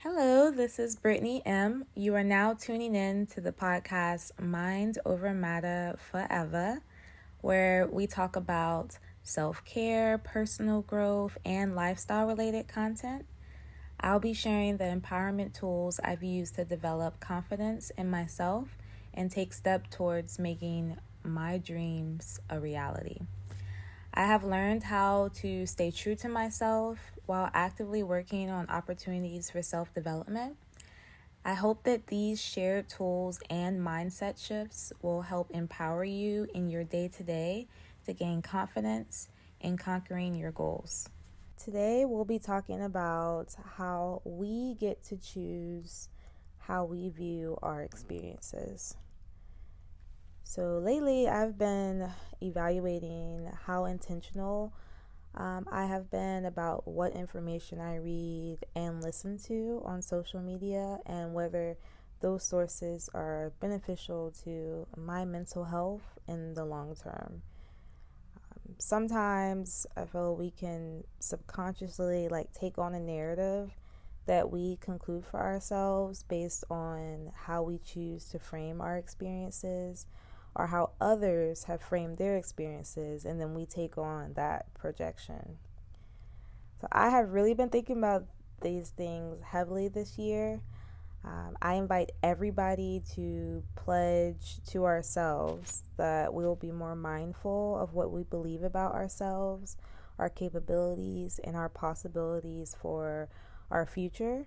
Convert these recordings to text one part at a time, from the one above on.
Hello, this is Brittany M. You are now tuning in to the podcast Mind Over Matter Forever, where we talk about self care, personal growth, and lifestyle related content. I'll be sharing the empowerment tools I've used to develop confidence in myself and take steps towards making my dreams a reality. I have learned how to stay true to myself while actively working on opportunities for self development. I hope that these shared tools and mindset shifts will help empower you in your day to day to gain confidence in conquering your goals. Today, we'll be talking about how we get to choose how we view our experiences. So, lately, I've been evaluating how intentional I have been about what information I read and listen to on social media and whether those sources are beneficial to my mental health in the long term. Sometimes I feel we can subconsciously take on a narrative that we conclude for ourselves based on how we choose to frame our experiences or how others have framed their experiences, and then we take on that projection. So I have really been thinking about these things heavily this year. I invite everybody to pledge to ourselves that we will be more mindful of what we believe about ourselves, our capabilities, and our possibilities for our future.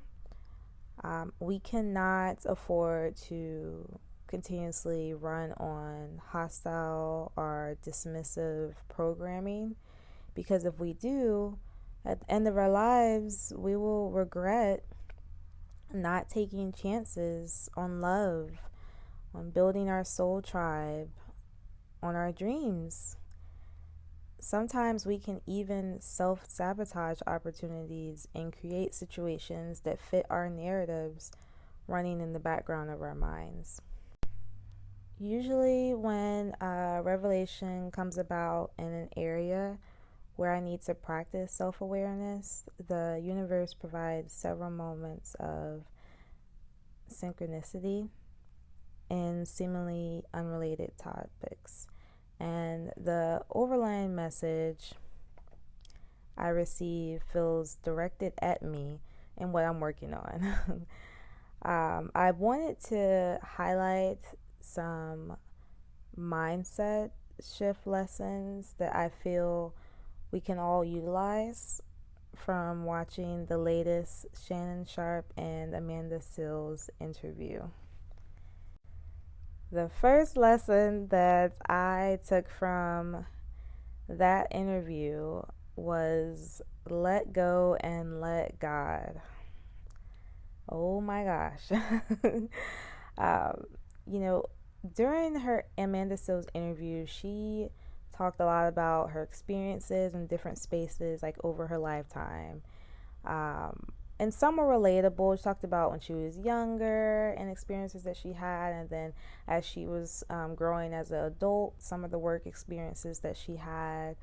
We cannot afford to continuously run on hostile or dismissive programming, because if we do, at the end of our lives, we will regret not taking chances on love, on building our soul tribe, on our dreams. Sometimes we can even self-sabotage opportunities and create situations that fit our narratives running in the background of our minds. Usually, when a revelation comes about in an area where I need to practice self awareness, the universe provides several moments of synchronicity in seemingly unrelated topics. And the overlying message I receive feels directed at me and what I'm working on. I wanted to highlight some mindset shift lessons that I feel we can all utilize from watching the latest Shannon Sharpe and Amanda Seales interview. The first lesson that I took from that interview was let go and let God. Oh my gosh. um, you know, during her Amanda Seales interview, she talked a lot about her experiences in different spaces over her lifetime. And some were relatable. She talked about when she was younger and experiences that she had, and then as she was growing as an adult, some of the work experiences that she had.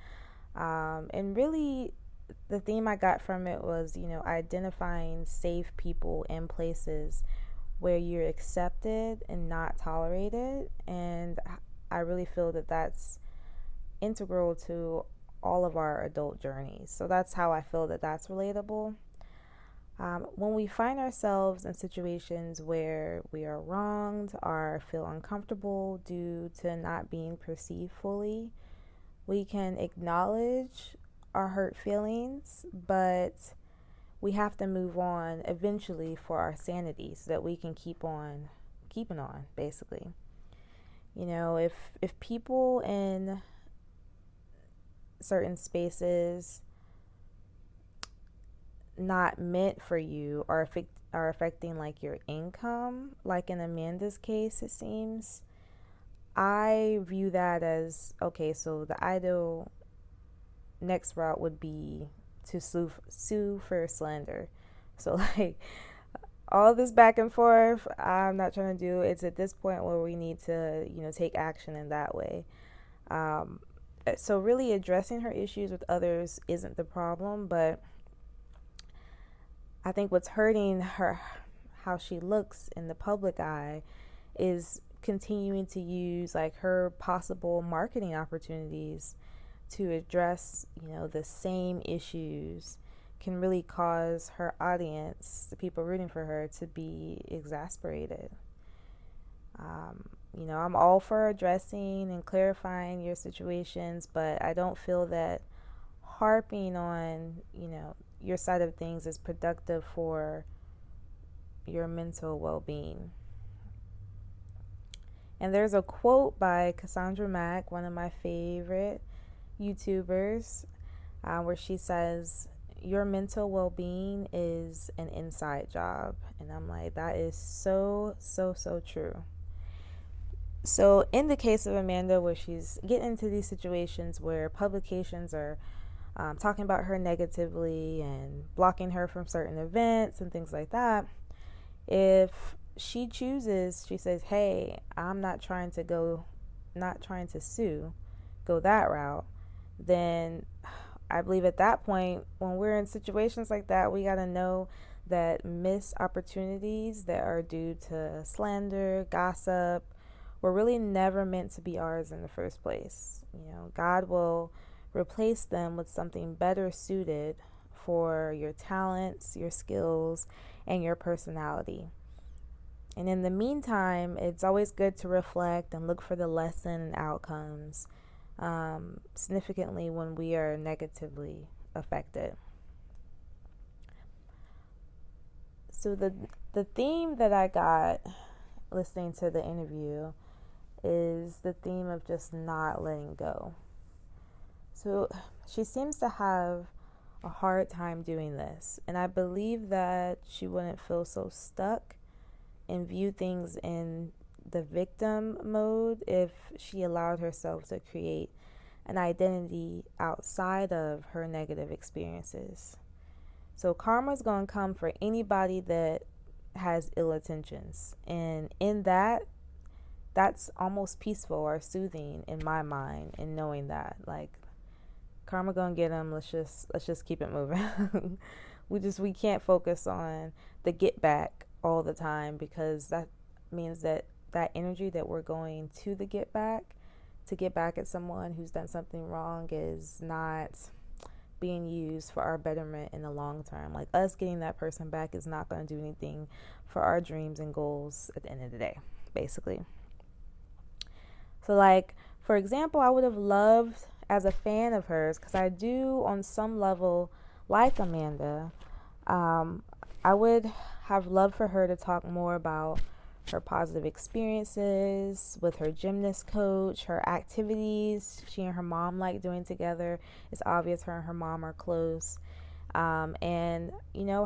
And really, the theme I got from it was, identifying safe people and places where you're accepted and not tolerated. And I really feel that that's integral to all of our adult journeys. So that's how I feel that that's relatable. When we find ourselves in situations where we are wronged or feel uncomfortable due to not being perceived fully, we can acknowledge our hurt feelings, but we have to move on eventually for our sanity so that we can keep on keeping on, basically. If people in certain spaces not meant for you are affecting your income, like in Amanda's case, it seems, I view that as okay. So the ideal next route would be to sue for slander. So all this back and forth, I'm not trying to do. It's at this point where we need to take action in that way. So really addressing her issues with others isn't the problem, but I think what's hurting her, how she looks in the public eye, is continuing to use like her possible marketing opportunities to address, the same issues can really cause her audience, the people rooting for her, to be exasperated. I'm all for addressing and clarifying your situations, but I don't feel that harping on, your side of things is productive for your mental well-being. And there's a quote by Cassandra Mack, one of my favorite YouTubers, where she says, "Your mental well-being is an inside job." And I'm like, that is so, so, so true. So in the case of Amanda, where she's getting into these situations where publications are talking about her negatively and blocking her from certain events and things like that, if she chooses, she says, hey, I'm not trying to sue, go that route, then I believe at that point, when we're in situations like that, we got to know that missed opportunities that are due to slander, gossip, were really never meant to be ours in the first place. God will replace them with something better suited for your talents, your skills, and your personality. And in the meantime, it's always good to reflect and look for the lesson and outcomes significantly when we are negatively affected. So the theme that I got listening to the interview is the theme of just not letting go. So she seems to have a hard time doing this, and I believe that she wouldn't feel so stuck and view things in the victim mode if she allowed herself to create an identity outside of her negative experiences. So karma's going to come for anybody that has ill intentions, and in that's almost peaceful or soothing in my mind, in knowing that, like, karma gonna get them. Let's just keep it moving. we can't focus on the get back all the time, because that means that energy that we're going to the get back, to get back at someone who's done something wrong, is not being used for our betterment in the long term. Like, us getting that person back is not going to do anything for our dreams and goals at the end of the day, basically. So, like, for example, I would have loved, as a fan of hers, because I do on some level like Amanda, I would have loved for her to talk more about her positive experiences with her gymnast coach, her activities she and her mom like doing together. It's obvious her and her mom are close. And,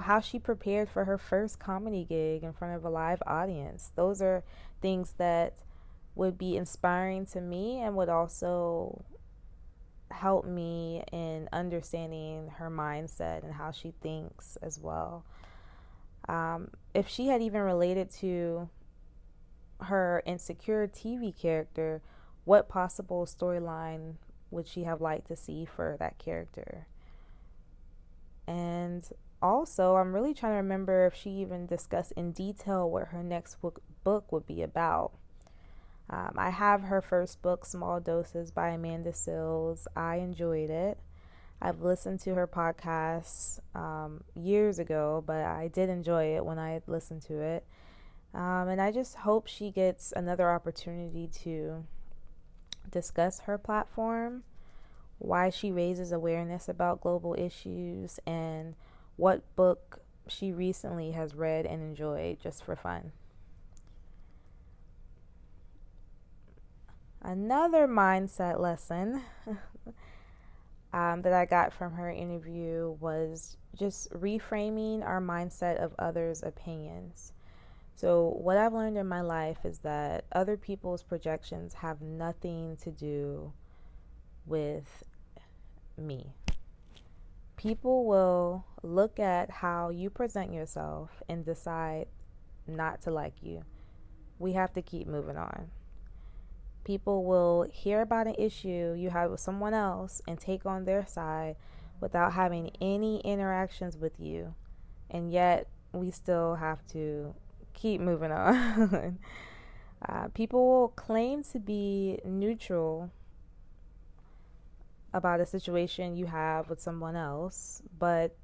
how she prepared for her first comedy gig in front of a live audience. Those are things that would be inspiring to me and would also help me in understanding her mindset and how she thinks as well. If she had even related to her insecure TV character, what possible storyline would she have liked to see for that character? And also, I'm really trying to remember if she even discussed in detail what her next book would be about. I have her first book, Small Doses by Amanda Seales. I enjoyed it. I've listened to her podcasts years ago, but I did enjoy it when I listened to it. And I just hope she gets another opportunity to discuss her platform, why she raises awareness about global issues, and what book she recently has read and enjoyed just for fun. Another mindset lesson that I got from her interview was just reframing our mindset of others' opinions. So what I've learned in my life is that other people's projections have nothing to do with me. People will look at how you present yourself and decide not to like you. We have to keep moving on. People will hear about an issue you have with someone else and take on their side without having any interactions with you. and yet we still have to keep moving on. People will claim to be neutral about a situation you have with someone else, but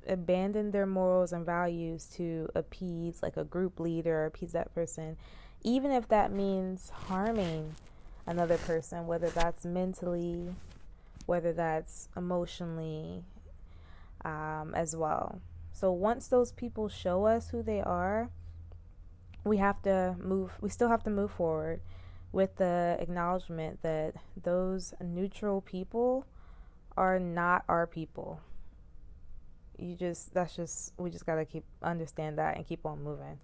abandon their morals and values to appease like a group leader or appease that person, even if that means harming another person, whether that's mentally, whether that's emotionally, as well. So once those people show us who they are, we still have to move forward with the acknowledgement that those neutral people are not our people. We just got to keep understand that and keep on moving.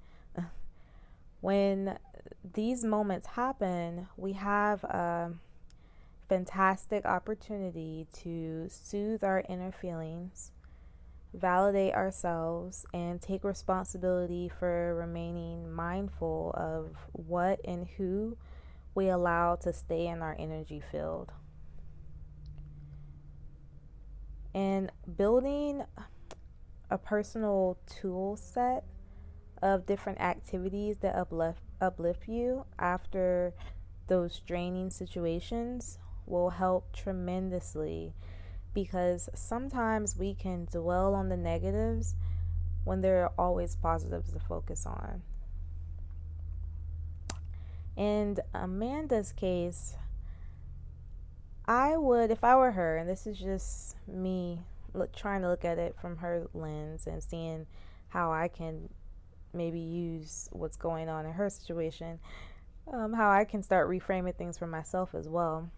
When these moments happen, we have a fantastic opportunity to soothe our inner feelings, validate ourselves, and take responsibility for remaining mindful of what and who we allow to stay in our energy field. And building a personal tool set of different activities that uplift you after those draining situations will help tremendously, because sometimes we can dwell on the negatives when there are always positives to focus on. In Amanda's case, I would, if I were her, and this is just me trying to look at it from her lens and seeing how I can maybe use what's going on in her situation, how I can start reframing things for myself as well.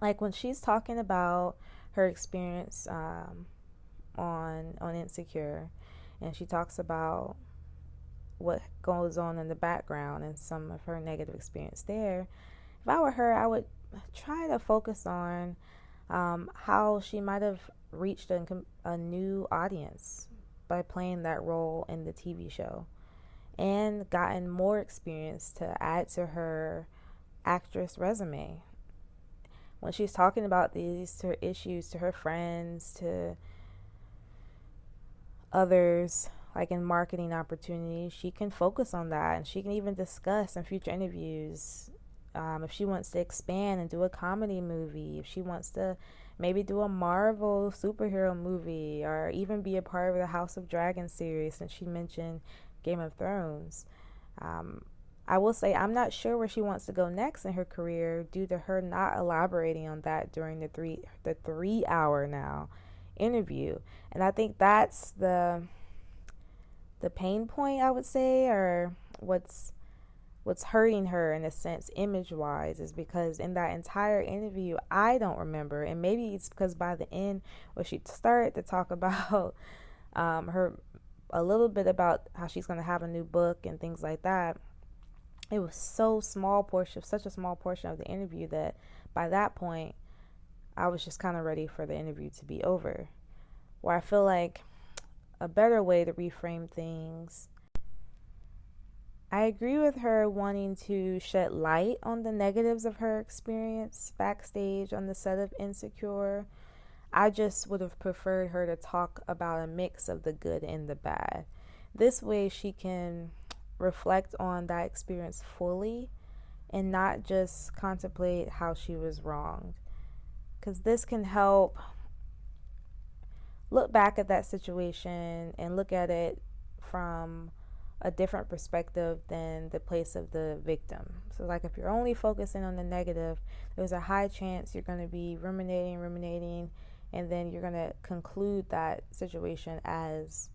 Like when she's talking about her experience on Insecure, and she talks about what goes on in the background and some of her negative experience there. If I were her, I would try to focus on how she might have reached a new audience by playing that role in the TV show and gotten more experience to add to her actress resume. When she's talking about these her issues to her friends, to others, like in marketing opportunities, she can focus on that, and she can even discuss in future interviews if she wants to expand and do a comedy movie, if she wants to maybe do a Marvel superhero movie, or even be a part of the House of Dragons series, since she mentioned Game of Thrones. I will say I'm not sure where she wants to go next in her career due to her not elaborating on that during the 3 hour now interview. And I think that's the pain point, I would say, or what's hurting her in a sense, image wise, is because in that entire interview I don't remember, and maybe it's because by the end where she started to talk about her a little bit about how she's going to have a new book and things like that, it was such a small portion of the interview that by that point I was just kind of ready for the interview to be over. Where I feel like a better way to reframe things, I agree with her wanting to shed light on the negatives of her experience backstage on the set of Insecure. I just would have preferred her to talk about a mix of the good and the bad. This way she can reflect on that experience fully and not just contemplate how she was wronged. Because this can help look back at that situation and look at it from a different perspective than the place of the victim. So like if you're only focusing on the negative, there's a high chance you're going to be ruminating, and then you're going to conclude that situation as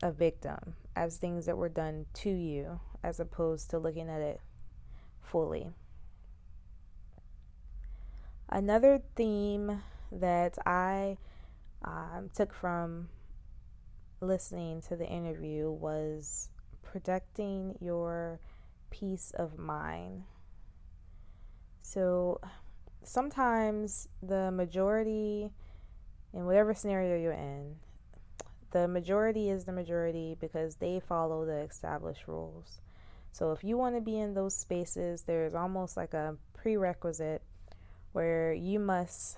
a victim, as things that were done to you, as opposed to looking at it fully. Another theme that I took from listening to the interview was protecting your peace of mind. So sometimes the majority, in whatever scenario you're in, the majority is the majority because they follow the established rules. So if you want to be in those spaces, there's almost like a prerequisite where you must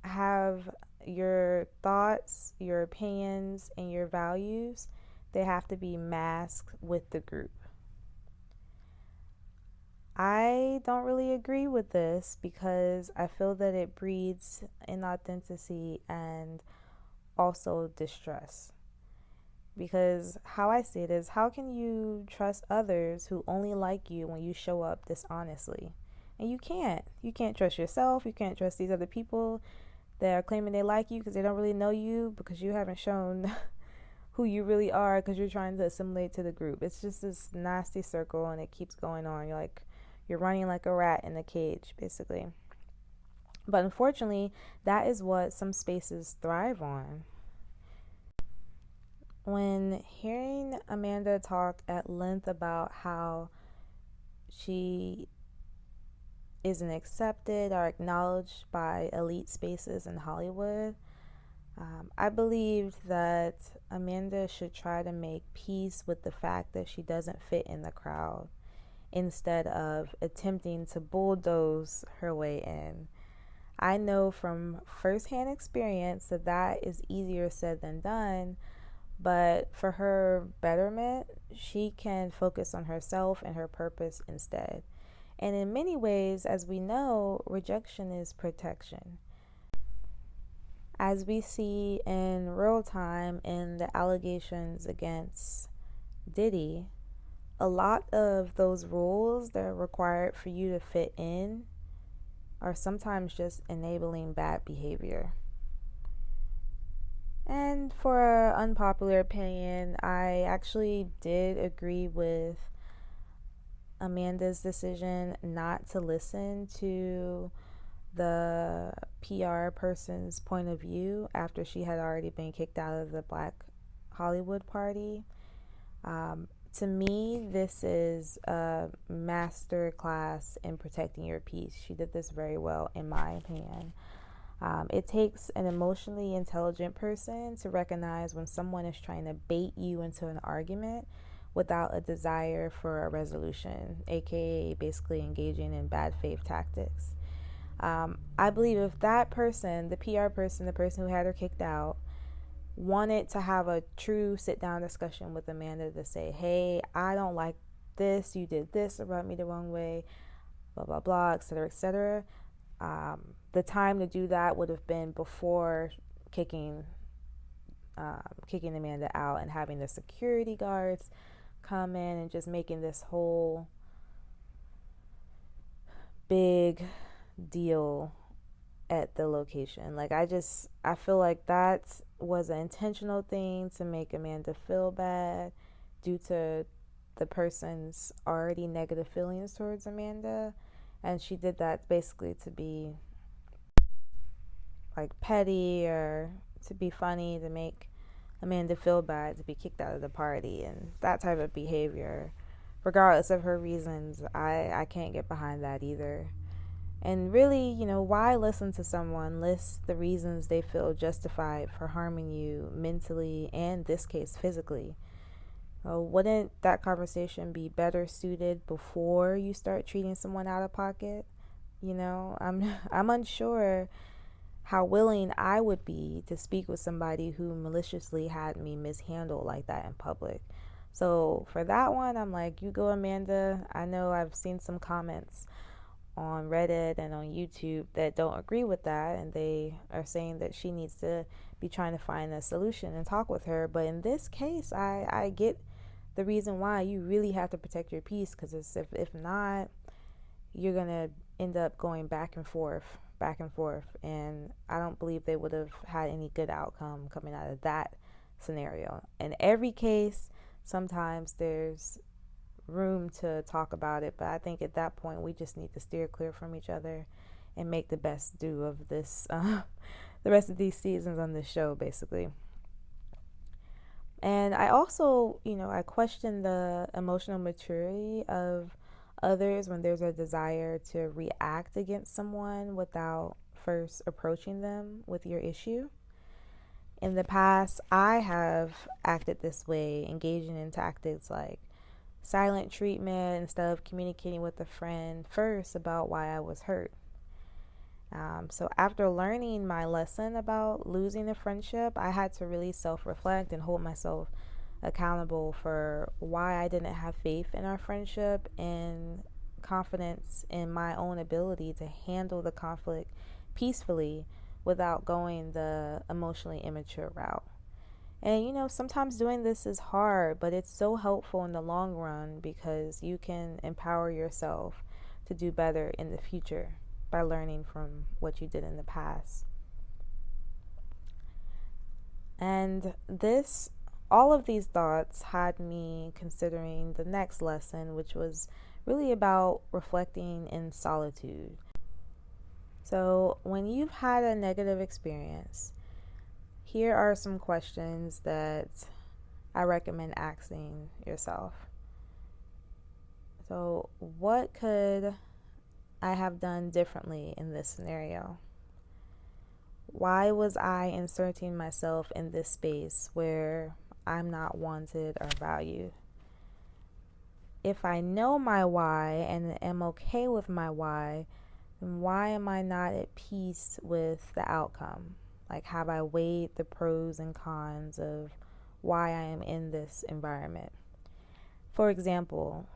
have your thoughts, your opinions, and your values, they have to be masked with the group. I don't really agree with this because I feel that it breeds inauthenticity and also distrust. Because how I see it is, how can you trust others who only like you when you show up dishonestly? And you can't. You can't trust yourself. You can't trust these other people that are claiming they like you because they don't really know you because you haven't shown who you really are because you're trying to assimilate to the group. It's just this nasty circle and it keeps going on. You're running like a rat in a cage, basically. But unfortunately, that is what some spaces thrive on. When hearing Amanda talk at length about how she isn't accepted or acknowledged by elite spaces in Hollywood, I believed that Amanda should try to make peace with the fact that she doesn't fit in the crowd instead of attempting to bulldoze her way in. I know from firsthand experience that that is easier said than done, but for her betterment, she can focus on herself and her purpose instead. And in many ways, as we know, rejection is protection. As we see in real time in the allegations against Diddy, a lot of those rules that are required for you to fit in are sometimes just enabling bad behavior. And for an unpopular opinion, I actually did agree with Amanda's decision not to listen to the PR person's point of view after she had already been kicked out of the Black Hollywood party. To me, this is a master class in protecting your peace. She did this very well, in my opinion. It takes an emotionally intelligent person to recognize when someone is trying to bait you into an argument without a desire for a resolution, aka basically engaging in bad faith tactics. I believe if that person, the PR person, the person who had her kicked out, wanted to have a true sit down discussion with Amanda to say, hey, I don't like this, you did this, it rubbed me the wrong way, blah, blah, blah, etc., etc. The time to do that would have been before kicking Amanda out and having the security guards come in and just making this whole big deal at the location. I feel like that was an intentional thing to make Amanda feel bad due to the person's already negative feelings towards Amanda, and she did that basically to be like petty or to be funny to make Amanda feel bad to be kicked out of the party, and that type of behavior, regardless of her reasons, I can't get behind that either. And really, why listen to someone list the reasons they feel justified for harming you mentally and, in this case, physically? Wouldn't that conversation be better suited before you start treating someone out of pocket? I'm unsure how willing I would be to speak with somebody who maliciously had me mishandled like that in public. So for that one, I'm like, you go, Amanda. I know I've seen some comments on Reddit and on YouTube that don't agree with that, and they are saying that she needs to be trying to find a solution and talk with her. But in this case, I get the reason why you really have to protect your peace, because if not, you're gonna end up going back and forth, and I don't believe they would have had any good outcome coming out of that scenario. In every case, sometimes there's room to talk about it, but I think at that point we just need to steer clear from each other and make the best do of this the rest of these seasons on this show, basically. And I also, I question the emotional maturity of others when there's a desire to react against someone without first approaching them with your issue. In the past, I have acted this way, engaging in tactics like silent treatment instead of communicating with a friend first about why I was hurt. So after learning my lesson about losing a friendship, I had to really self-reflect and hold myself accountable for why I didn't have faith in our friendship and confidence in my own ability to handle the conflict peacefully without going the emotionally immature route. And sometimes doing this is hard, but it's so helpful in the long run because you can empower yourself to do better in the future by learning from what you did in the past. And all of these thoughts had me considering the next lesson, which was really about reflecting in solitude. So, when you've had a negative experience, here are some questions that I recommend asking yourself. So, what could I have done differently in this scenario? Why was I inserting myself in this space where I'm not wanted or valued? If I know my why and am okay with my why, then why am I not at peace with the outcome? Like, have I weighed the pros and cons of why I am in this environment? For example,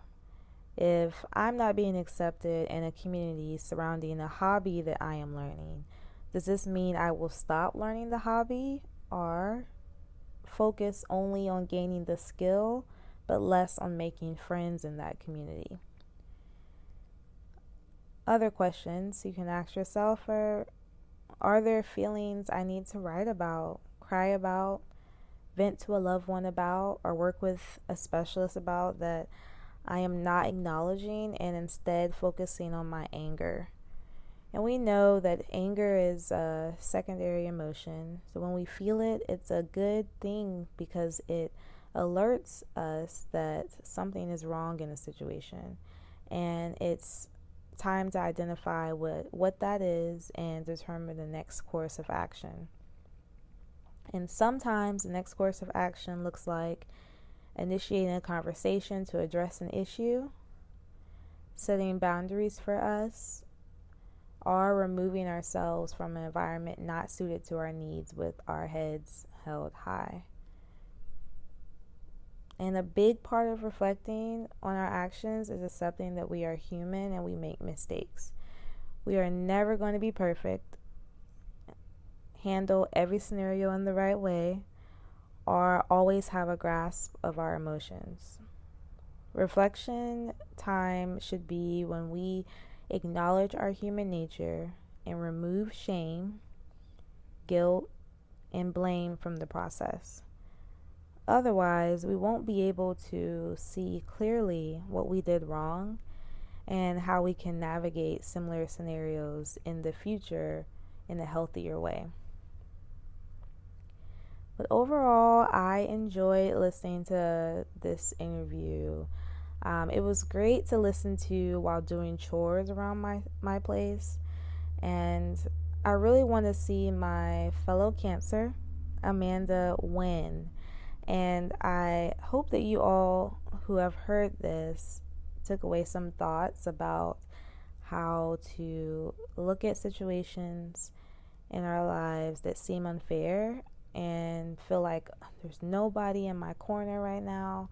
if I'm not being accepted in a community surrounding a hobby that I am learning, does this mean I will stop learning the hobby or focus only on gaining the skill but less on making friends in that community? Other questions you can ask yourself are there feelings I need to write about, cry about, vent to a loved one about, or work with a specialist about that I am not acknowledging and instead focusing on my anger? And we know that anger is a secondary emotion. So when we feel it, it's a good thing because it alerts us that something is wrong in a situation. And it's time to identify what that is and determine the next course of action. And sometimes the next course of action looks like initiating a conversation to address an issue, setting boundaries for us, or removing ourselves from an environment not suited to our needs with our heads held high. And a big part of reflecting on our actions is accepting that we are human and we make mistakes. We are never going to be perfect, handle every scenario in the right way, or always have a grasp of our emotions. Reflection time should be when we acknowledge our human nature and remove shame, guilt, and blame from the process. Otherwise, we won't be able to see clearly what we did wrong and how we can navigate similar scenarios in the future in a healthier way. But overall, I enjoyed listening to this interview. It was great to listen to while doing chores around my place. And I really want to see my fellow Cancer, Amanda, win. And I hope that you all who have heard this took away some thoughts about how to look at situations in our lives that seem unfair and feel like there's nobody in my corner right now.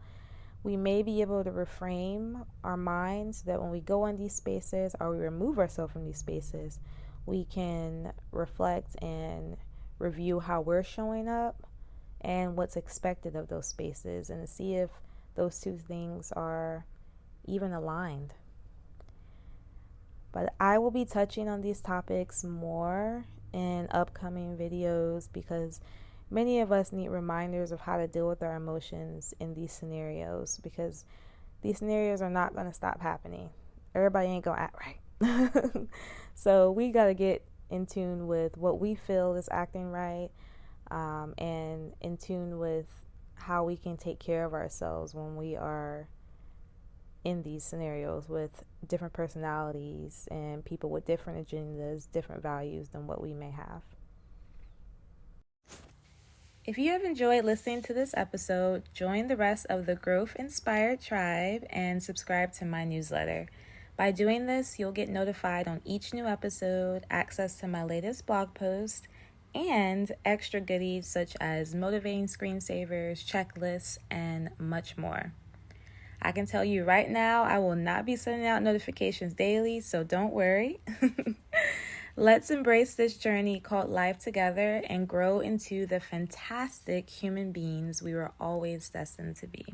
We may be able to reframe our minds so that when we go in these spaces or we remove ourselves from these spaces, we can reflect and review how we're showing up and what's expected of those spaces and to see if those two things are even aligned. But I will be touching on these topics more in upcoming videos because many of us need reminders of how to deal with our emotions in these scenarios because these scenarios are not going to stop happening. Everybody ain't going to act right. So we got to get in tune with what we feel is acting right, and in tune with how we can take care of ourselves when we are in these scenarios with different personalities and people with different agendas, different values than what we may have. If you have enjoyed listening to this episode, join the rest of the Growth Inspired Tribe and subscribe to my newsletter. By doing this, you'll get notified on each new episode, access to my latest blog post, and extra goodies such as motivating screensavers, checklists, and much more. I can tell you right now, I will not be sending out notifications daily, so don't worry. Let's embrace this journey called life together and grow into the fantastic human beings we were always destined to be.